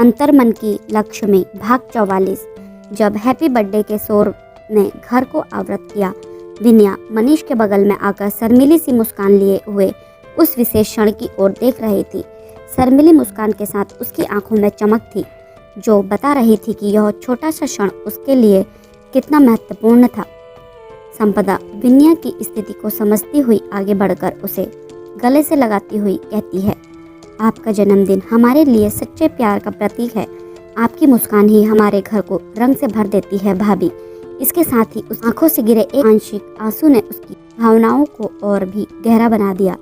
अंतर्मन की लक्ष्मी भाग 44। जब हैप्पी बर्थडे के शोर ने घर को आवृत किया, विनया मनीष के बगल में आकर शर्मीली सी मुस्कान लिए हुए उस विशेष क्षण की ओर देख रही थी। शर्मीली मुस्कान के साथ उसकी आंखों में चमक थी, जो बता रही थी कि यह छोटा सा क्षण उसके लिए कितना महत्वपूर्ण था। संपदा विनया की स्थिति को समझती हुई आगे बढ़कर उसे गले से लगाती हुई कहती है, आपका जन्मदिन हमारे लिए सच्चे प्यार का प्रतीक है। आपकी मुस्कान ही हमारे घर को रंग से भर देती है भाभी। इसके साथ ही उस आंखों से गिरे एक आंशिक आंसू ने उसकी भावनाओं को और भी गहरा बना दिया।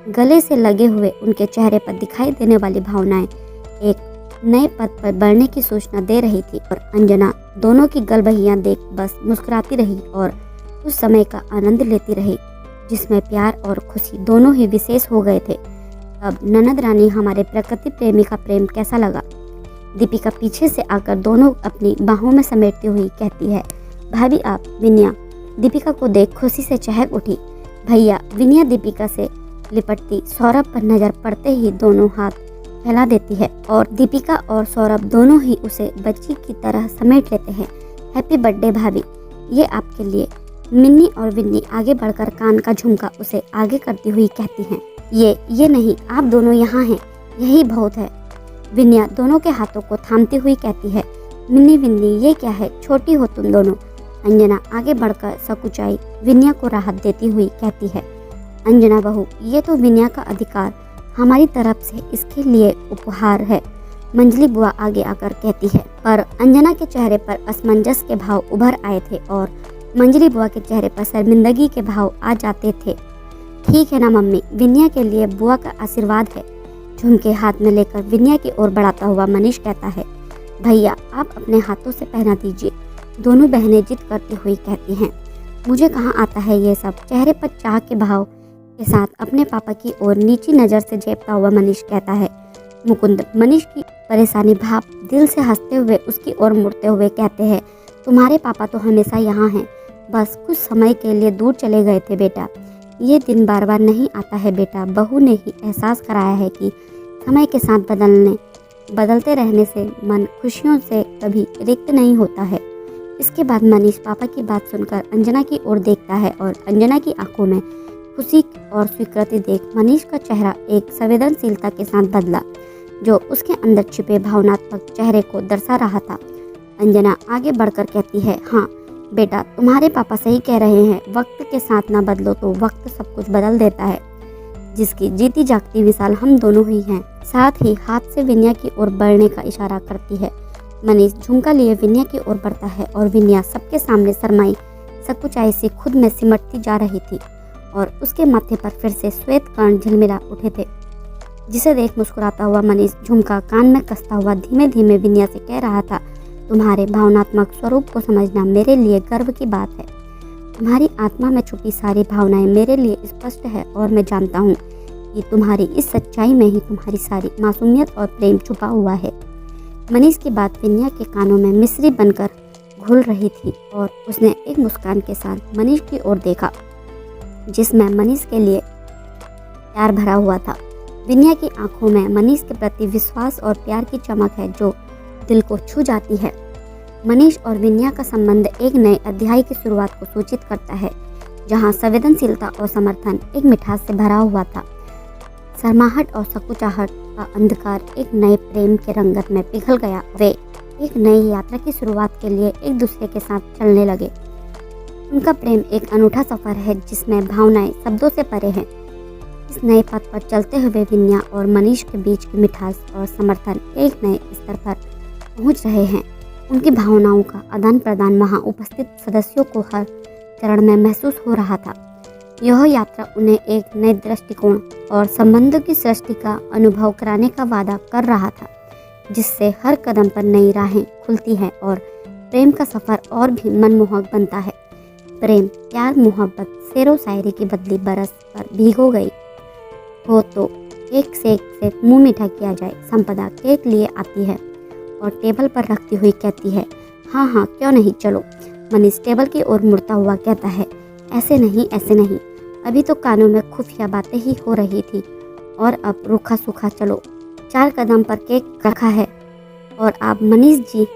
गले से लगे हुए उनके चेहरे पर दिखाई देने वाली भावनाएं एक नए पद पर बढ़ने की सूचना दे रही थी और अंजना दोनों की गलबहियां देख बस मुस्कुराती रही और उस समय का आनंद लेती रही, जिसमें प्यार और खुशी दोनों ही विशेष हो गए थे। अब ननद रानी, हमारे प्रकृति प्रेमी का प्रेम कैसा लगा? दीपिका पीछे से आकर दोनों अपनी बाहों में समेटती हुई कहती है, भाभी आप। विनया दीपिका को देख खुशी से चहक उठी। भैया। विनया दीपिका से लिपटती सौरभ पर नजर पड़ते ही दोनों हाथ फैला देती है और दीपिका और सौरभ दोनों ही उसे बच्ची की तरह समेट लेते हैं। हैप्पी बर्थडे भाभी, ये आपके लिए। मिन्नी और विन्नी आगे बढ़कर कान का झुमका उसे आगे करती हुई कहती हैं, ये नहीं, आप दोनों यहाँ हैं, यही बहुत है। विनया दोनों के हाथों को थामती हुई कहती है, मिन्नी विन्नी ये क्या है, छोटी हो तुम दोनों। अंजना आगे बढ़कर सकुचाई विनया को राहत देती हुई कहती है, अंजना बहू, ये तो विनया का अधिकार, हमारी तरफ से इसके लिए उपहार है। मंजली बुआ आगे आकर कहती है, पर अंजना के चेहरे पर असमंजस के भाव उभर आए थे और मंजली बुआ के चेहरे पर शर्मिंदगी के भाव आ जाते थे। ठीक है ना मम्मी, विनया के लिए बुआ का आशीर्वाद है। झुमके हाथ में लेकर विनया की ओर बढ़ाता हुआ मनीष कहता है, भैया आप अपने हाथों से पहना दीजिए। दोनों बहनें जिद करती हुई कहती हैं, मुझे कहाँ आता है ये सब। चेहरे पर चाह के भाव के साथ अपने पापा की ओर नीची नज़र से झेपता हुआ मनीष कहता है, मुकुंद मनीष की परेशानी भाप दिल से हंसते हुए उसकी ओर मुड़ते हुए कहते हैं, तुम्हारे पापा तो हमेशा यहाँ हैं, बस कुछ समय के लिए दूर चले गए थे बेटा। ये दिन बार बार नहीं आता है बेटा। बहू ने ही एहसास कराया है कि समय के साथ बदलते रहने से मन खुशियों से कभी रिक्त नहीं होता है। इसके बाद मनीष पापा की बात सुनकर अंजना की ओर देखता है और अंजना की आंखों में खुशी और स्वीकृति देख मनीष का चेहरा एक संवेदनशीलता के साथ बदला, जो उसके अंदर छिपे भावनात्मक चेहरे को दर्शा रहा था। अंजना आगे बढ़कर कहती है, हाँ बेटा, तुम्हारे पापा सही कह रहे हैं, वक्त के साथ ना बदलो तो वक्त सब कुछ बदल देता है, जिसकी जीती जागती मिसाल हम दोनों ही हैं। साथ ही हाथ से विनया की ओर बढ़ने का इशारा करती है। मनीष झुमका लिए विनया की ओर बढ़ता है और विनया सबके सामने शर्माई सकुचाई से खुद में सिमटती जा रही थी और उसके माथे पर फिर से श्वेत कर्ण झिलमिला उठे थे, जिसे देख मुस्कुराता हुआ मनीष झुमका कान में कसता हुआ धीमे धीमे विनया से कह रहा था, तुम्हारे भावनात्मक स्वरूप को समझना मेरे लिए गर्व की बात है। तुम्हारी आत्मा में छुपी सारी भावनाएं मेरे लिए स्पष्ट है और मैं जानता हूँ कि तुम्हारी इस सच्चाई में ही तुम्हारी सारी मासूमियत और प्रेम छुपा हुआ है। मनीष की बात विनया के कानों में मिश्री बनकर घुल रही थी और उसने एक मुस्कान के साथ मनीष की ओर देखा, जिसमें मनीष के लिए प्यार भरा हुआ था। विनया की आंखों में मनीष के प्रति विश्वास और प्यार की चमक है, जो दिल को छू जाती है। मनीष और विनया का संबंध एक नए अध्याय की शुरुआत को सूचित करता है, जहां संवेदनशीलता और समर्थन एक मिठास से भरा हुआ था। शर्माहट और सकुचाहट का अंधकार एक नए प्रेम के रंगत में पिघल गया। वे एक नई यात्रा की शुरुआत के लिए एक दूसरे के साथ चलने लगे। उनका प्रेम एक अनूठा सफर है, जिसमें भावनाएं शब्दों से परे हैं। इस नए पथ पर चलते हुए विनया और मनीष के बीच की मिठास और समर्थन एक नए स्तर पर पहुंच रहे हैं। उनकी भावनाओं का आदान प्रदान वहां उपस्थित सदस्यों को हर चरण में महसूस हो रहा था। यह यात्रा उन्हें एक नए दृष्टिकोण और संबंधों की सृष्टि का अनुभव कराने का वादा कर रहा था, जिससे हर कदम पर नई राहें खुलती हैं और प्रेम का सफर और भी मनमोहक बनता है। प्रेम, प्यार, मोहब्बत शेरो शायरी की बदली बरस पर भीगो गई हो तो एक से मुंह मीठा किया जाए। संपदा केक लिए आती है और टेबल पर रखती हुई कहती है, हाँ हाँ क्यों नहीं, चलो। मनीष टेबल की ओर मुड़ता हुआ कहता है, ऐसे नहीं, अभी तो कानों में खुफिया बातें ही हो रही थी और अब रूखा सूखा चलो। 4 कदम पर केक रखा है, और आप मनीष जी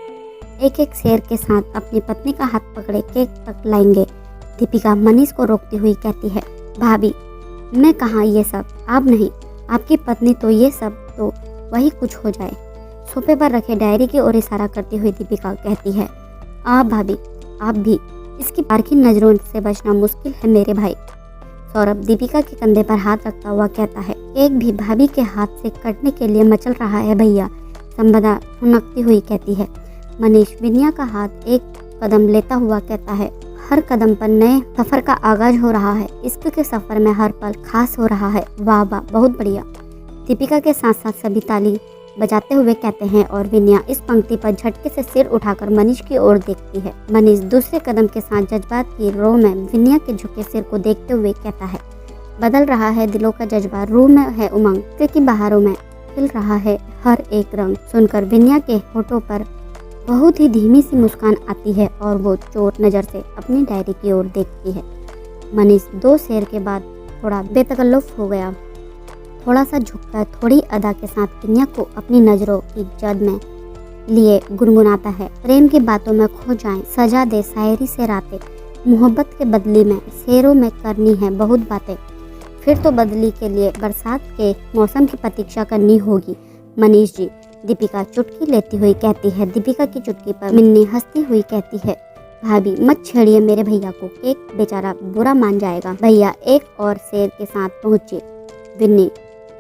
एक एक शेर के साथ अपनी पत्नी का हाथ पकड़े केक तक लाएंगे। दीपिका मनीष को रोकती हुई कहती है, भाभी मैं कहाँ ये सब, आप नहीं, आपकी पत्नी तो ये सब तो वही कुछ हो जाए। सोफे पर रखे डायरी की ओर इशारा करती हुई दीपिका कहती है, भाभी आप भी, इसकी पारखी नज़रों से बचना मुश्किल है मेरे भाई। सौरभ दीपिका के कंधे पर हाथ रखता हुआ कहता है, केक भी भाभी के हाथ से कटने के लिए मचल रहा है भैया। संपदा ठुनकती हुई कहती है। मनीष विनया का हाथ एक कदम लेता हुआ कहता है, हर कदम पर नए सफ़र का आगाज हो रहा है। इश्क के सफ़र में हर पल खास हो रहा है। वाह वाह, बहुत बढ़िया। दीपिका के साथ साथ सभी ताली बजाते हुए कहते हैं और विनया इस पंक्ति पर झटके से सिर उठाकर मनीष की ओर देखती है। मनीष दूसरे कदम के साथ जज्बात की रो में विनया के झुके सिर को देखते हुए कहता है, बदल रहा है दिलों का जज्बा, रूह में है उमंग, क्योंकि बहारों में खिल रहा है हर एक रंग। सुनकर विनया के होठों पर बहुत ही धीमी सी मुस्कान आती है और वो चोर नज़र से अपनी डायरी की ओर देखती है। मनीष 2 शेर के बाद थोड़ा बेतकल्लुफ हो गया। थोड़ा सा झुककर थोड़ी अदा के साथ विनया को अपनी नज़रों की जद में लिए गुनगुनाता है, प्रेम की बातों में खो जाएं, सजा दे शायरी से रातें, मोहब्बत के बदले में शेरों में करनी है बहुत बातें, फिर तो बदली के लिए बरसात के मौसम की प्रतीक्षा करनी होगी मनीष जी। दीपिका चुटकी लेती हुई कहती है। दीपिका की चुटकी पर मिन्नी हंसती हुई कहती है, भाभी मत छेड़िए मेरे भैया को, एक बेचारा बुरा मान जाएगा। भैया एक और शेर के साथ पहुँचे। विन्नी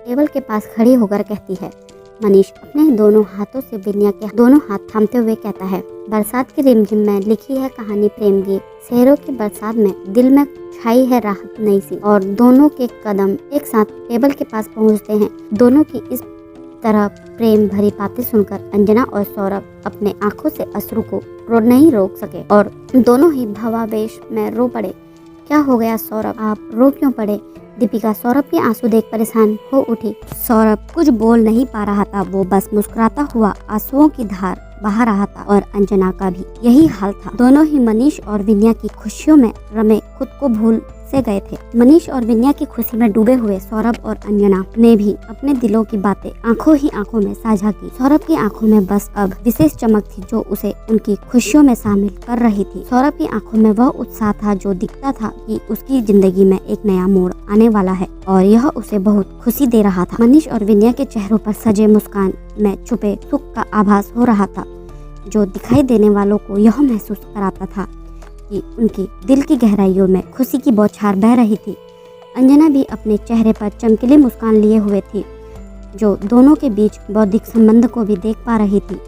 टेबल के पास खड़ी होकर कहती है। मनीष अपने दोनों हाथों से विनया के दोनों हाथ थामते हुए कहता है, बरसात की रिमझिम में लिखी है कहानी प्रेम की, शेरों की बरसात में दिल में छाई है राहत नई सी। और दोनों के कदम एक साथ टेबल के पास पहुंचते हैं। दोनों की इस तरह प्रेम भरी बातें सुनकर अंजना और सौरभ अपने आंखों से अश्रु को नहीं रोक सके और दोनों ही भावावेश में रो पड़े। क्या हो गया सौरभ, आप रो क्यों पड़े? दीपिका सौरभ के आंसू देख परेशान हो उठी। सौरभ कुछ बोल नहीं पा रहा था, वो बस मुस्कुराता हुआ आंसुओं की धार बहा रहा था और अंजना का भी यही हाल था। दोनों ही मनीष और विनया की खुशियों में रमे खुद को भूल से गए थे। मनीष और विनया की खुशी में डूबे हुए सौरभ और अंजना ने भी अपने दिलों की बातें आंखों ही आंखों में साझा की। सौरभ की आंखों में बस अब विशेष चमक थी जो उसे उनकी खुशियों में शामिल कर रही थी। सौरभ की आंखों में वह उत्साह था जो दिखता था कि उसकी जिंदगी में एक नया मोड़ आने वाला है और यह उसे बहुत खुशी दे रहा था। मनीष और विनया के चेहरों पर सजे मुस्कान में छुपे सुख का आभास हो रहा था, जो दिखाई देने वालों को यह महसूस कराता था कि उनकी दिल की गहराइयों में खुशी की बौछार बह रही थी। अंजना भी अपने चेहरे पर चमकीली मुस्कान लिए हुए थी, जो दोनों के बीच बौद्धिक संबंध को भी देख पा रही थी।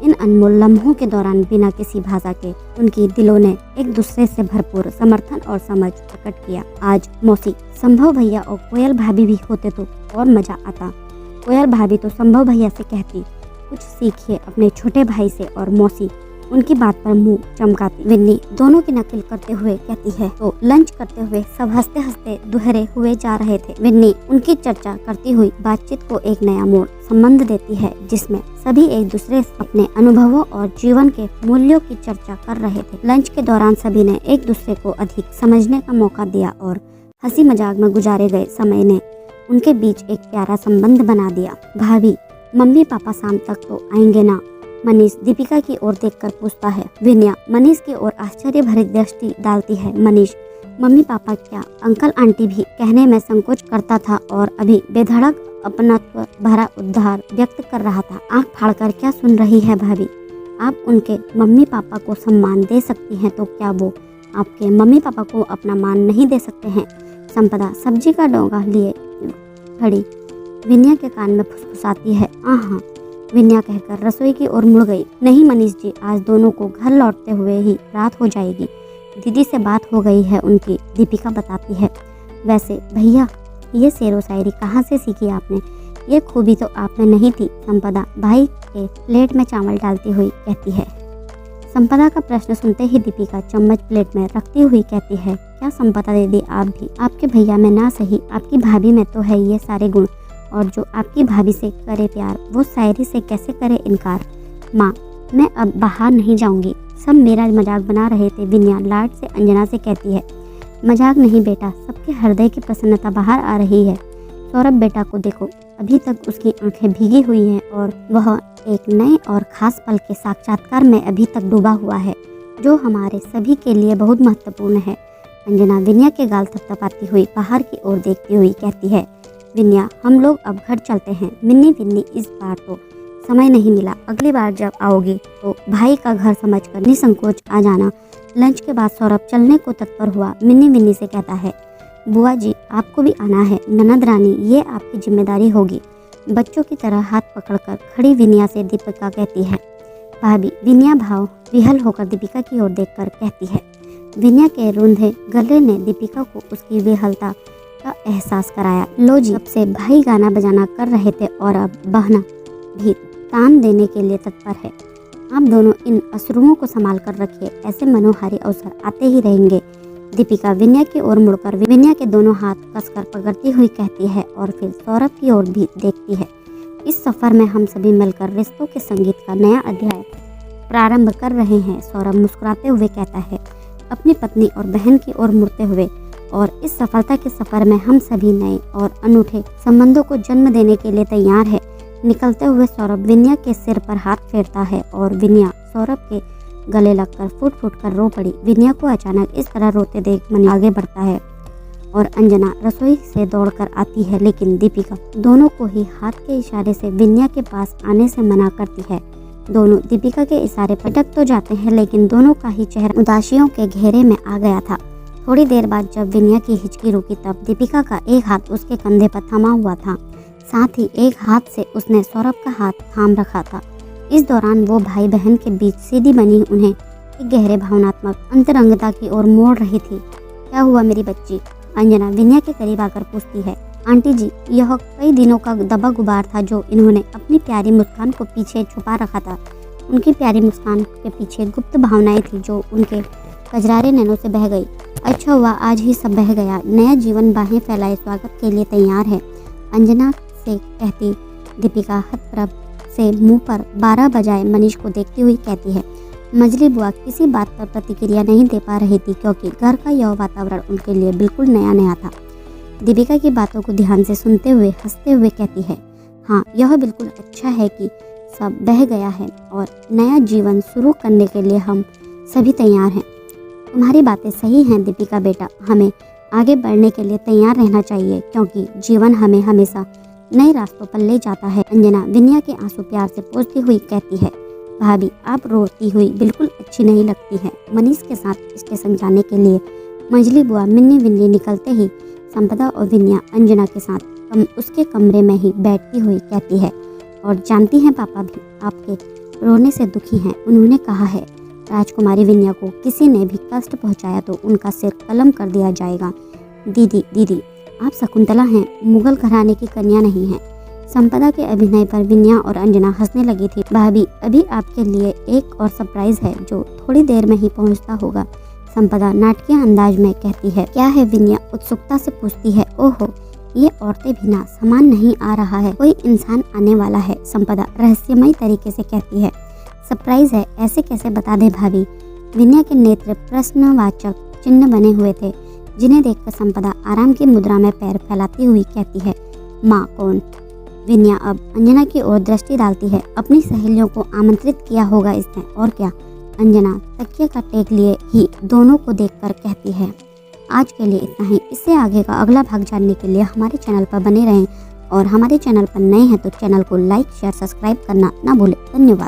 इन अनमोल लम्हों के दौरान बिना किसी भाषा के उनकी दिलों ने एक दूसरे से भरपूर समर्थन और समझ प्रकट किया। आज मौसी, संभव भैया और कोयल भाभी भी होते तो और मजा आता। कोयल भाभी तो संभव भैया से कहती, कुछ सीखिए अपने छोटे भाई से, और मौसी उनकी बात पर मुंह चमकाती। विन्नी दोनों की नकल करते हुए कहती है। तो लंच करते हुए सब हंसते हंसते दुहरे हुए जा रहे थे। विन्नी उनकी चर्चा करती हुई बातचीत को एक नया मोड़ संबंध देती है, जिसमें सभी एक दूसरे से अपने अनुभवों और जीवन के मूल्यों की चर्चा कर रहे थे। लंच के दौरान सभी ने एक दूसरे को अधिक समझने का मौका दिया और हंसी मजाक में गुजारे गए समय ने उनके बीच एक प्यारा संबंध बना दिया। भाभी, मम्मी पापा शाम तक तो आएंगे ना? मनीष दीपिका की ओर देखकर पूछता है। विनया मनीष की ओर आश्चर्य भरी दृष्टि डालती है। मनीष, मम्मी पापा क्या, अंकल आंटी भी कहने में संकोच करता था और अभी बेधड़क अपनत्व भरा उद्धार व्यक्त कर रहा था। आंख फाड़कर क्या सुन रही है भाभी? आप उनके मम्मी पापा को सम्मान दे सकती हैं, तो क्या वो आपके मम्मी पापा को अपना मान नहीं दे सकते हैं? संपदा सब्जी का डोंगा लिए खड़ी विनया के कान में फुसफुसाती है। हाँ, विनया कहकर रसोई की ओर मुड़ गई। नहीं मनीष जी, आज दोनों को घर लौटते हुए ही रात हो जाएगी। दीदी से बात हो गई है उनकी, दीपिका बताती है। वैसे भैया, ये शेरो शायरी कहाँ से सीखी आपने? ये खूबी तो आप में नहीं थी, संपदा भाई के प्लेट में चावल डालती हुई कहती है। संपदा का प्रश्न सुनते ही दीपिका चम्मच प्लेट में रखती हुई कहती है, क्या संपदा दीदी, आप भी? आपके भैया में ना सही, आपकी भाभी में तो है ये सारे गुण, और जो आपकी भाभी से करे प्यार, वो शायरी से कैसे करे इनकार। माँ, मैं अब बाहर नहीं जाऊंगी, सब मेरा मजाक बना रहे थे। विनया लाड से अंजना से कहती है। मजाक नहीं बेटा, सबके हृदय की प्रसन्नता बाहर आ रही है। सौरभ बेटा को देखो, अभी तक उसकी आंखें भीगी हुई हैं और वह एक नए और ख़ास पल के साक्षात्कार में अभी तक डूबा हुआ है, जो हमारे सभी के लिए बहुत महत्वपूर्ण है। अंजना विनया के गाल थपथपाती हुई बाहर की ओर देखती हुई कहती है, विनया हम लोग अब घर चलते हैं। मिन्नी विन्नी इस बार तो समय नहीं मिला, अगली बार जब आओगी तो भाई का घर समझकर निसंकोच आ जाना। लंच के बाद सौरभ चलने को तत्पर हुआ मिन्नी विन्नी से कहता है, बुआ जी आपको भी आना है। ननद रानी ये आपकी जिम्मेदारी होगी। बच्चों की तरह हाथ पकड़कर खड़ी विनया से दीपिका कहती है, भाभी। विनया भाव विहल होकर दीपिका की ओर देखकर कहती है। विनया के रूंधे गले ने दीपिका को उसकी विहलता का एहसास कराया। लो जी, अब से भाई गाना बजाना कर रहे थे और अब बहना भी तान देने के लिए तत्पर है। आप दोनों इन अश्रुओं को संभाल कर रखिए, ऐसे मनोहारी अवसर आते ही रहेंगे। दीपिका विनया की ओर मुड़कर विनया के दोनों हाथ कसकर पकड़ती हुई कहती है और फिर सौरभ की ओर भी देखती है। इस सफर में हम सभी मिलकर रिश्तों के संगीत का नया अध्याय प्रारंभ कर रहे हैं। सौरभ मुस्कुराते हुए कहता है अपनी पत्नी और बहन की ओर मुड़ते हुए, और इस सफलता के सफर में हम सभी नए और अनूठे संबंधों को जन्म देने के लिए तैयार है। निकलते हुए सौरभ विनया के सिर पर हाथ फेरता है और विनया सौरभ के गले लगकर फूट फूट कर रो पड़ी। विनया को अचानक इस तरह रोते देख मन आगे बढ़ता है और अंजना रसोई से दौड़कर आती है, लेकिन दीपिका दोनों को ही हाथ के इशारे से विनया के पास आने से मना करती है। दोनों दीपिका के इशारे पर अटक तो जाते हैं, लेकिन दोनों का ही चेहरा उदासियों के घेरे में आ गया था। थोड़ी देर बाद जब विनया की हिचकी रुकी तब दीपिका का एक हाथ उसके कंधे पर थमा हुआ था, साथ ही एक हाथ से उसने सौरभ का हाथ थाम रखा था। इस दौरान वो भाई बहन के बीच सीधी बनी उन्हें एक गहरे भावनात्मक अंतरंगता की ओर मोड़ रही थी। क्या हुआ मेरी बच्ची? अंजना विनया के करीब आकर पूछती है। आंटी जी, यह कई दिनों का दबा गुबार था जो इन्होंने अपनी प्यारी मुस्कान को पीछे छुपा रखा था। उनकी प्यारी मुस्कान के पीछे गुप्त भावनाएं थी जो उनके कजरारे नैनों से बह गई। अच्छा हुआ आज ही सब बह गया। नया जीवन बाहें फैलाए स्वागत के लिए तैयार है, अंजना से कहती दीपिका हतप्रभ से मुंह पर 12 बजाए मनीष को देखती हुई कहती है। मजली बुआ किसी बात पर प्रतिक्रिया नहीं दे पा रही थी, क्योंकि घर का यह वातावरण उनके लिए बिल्कुल नया नया था। दीपिका की बातों को ध्यान से सुनते हुए हंसते हुए कहती है, हाँ यह बिल्कुल अच्छा है कि सब बह गया है और नया जीवन शुरू करने के लिए हम सभी तैयार हैं। तुम्हारी बातें सही हैं दीपिका बेटा, हमें आगे बढ़ने के लिए तैयार रहना चाहिए, क्योंकि जीवन हमें हमेशा नए रास्तों पर ले जाता है। अंजना विनया के आंसू प्यार से पोंछती हुई कहती है, भाभी आप रोती हुई बिल्कुल अच्छी नहीं लगती है। मनीष के साथ स्टेशन जाने के लिए मजली बुआ मिन्नी विन्नी निकलते ही संपदा और विनया अंजना के साथ उसके कमरे में ही बैठती हुई कहती है, और जानती हैं पापा भी आपके रोने से दुखी हैं। उन्होंने कहा है राजकुमारी विनया को किसी ने भी कष्ट पहुंचाया तो उनका सिर कलम कर दिया जाएगा। दीदी आप शकुंतला हैं, मुगल घराने की कन्या नहीं हैं। संपदा के अभिनय पर विनया और अंजना हंसने लगी थी। भाभी अभी आपके लिए एक और सरप्राइज है जो थोड़ी देर में ही पहुंचता होगा, संपदा नाटकीय अंदाज में कहती है। क्या है? विनया उत्सुकता से पूछती है। ओहो, ये औरतें भी ना सामान नहीं आ रहा है, कोई इंसान आने वाला है, संपदा रहस्यमयी तरीके से कहती है। सरप्राइज है, ऐसे कैसे बता दे भाभी? विनया के नेत्र प्रश्नवाचक चिन्ह बने हुए थे, जिन्हें देखकर संपदा आराम की मुद्रा में पैर फैलाती हुई कहती है, माँ कौन? विनया अब अंजना की ओर दृष्टि डालती है। अपनी सहेलियों को आमंत्रित किया होगा इसने, और क्या? अंजना तकिया का टेक लिए ही दोनों को देखकर कहती है। आज के लिए इतना ही। इससे आगे का अगला भाग जानने के लिए हमारे चैनल पर बने रहें, और हमारे चैनल पर नए हैं तो चैनल को लाइक शेयर सब्सक्राइब करना ना भूलें। धन्यवाद।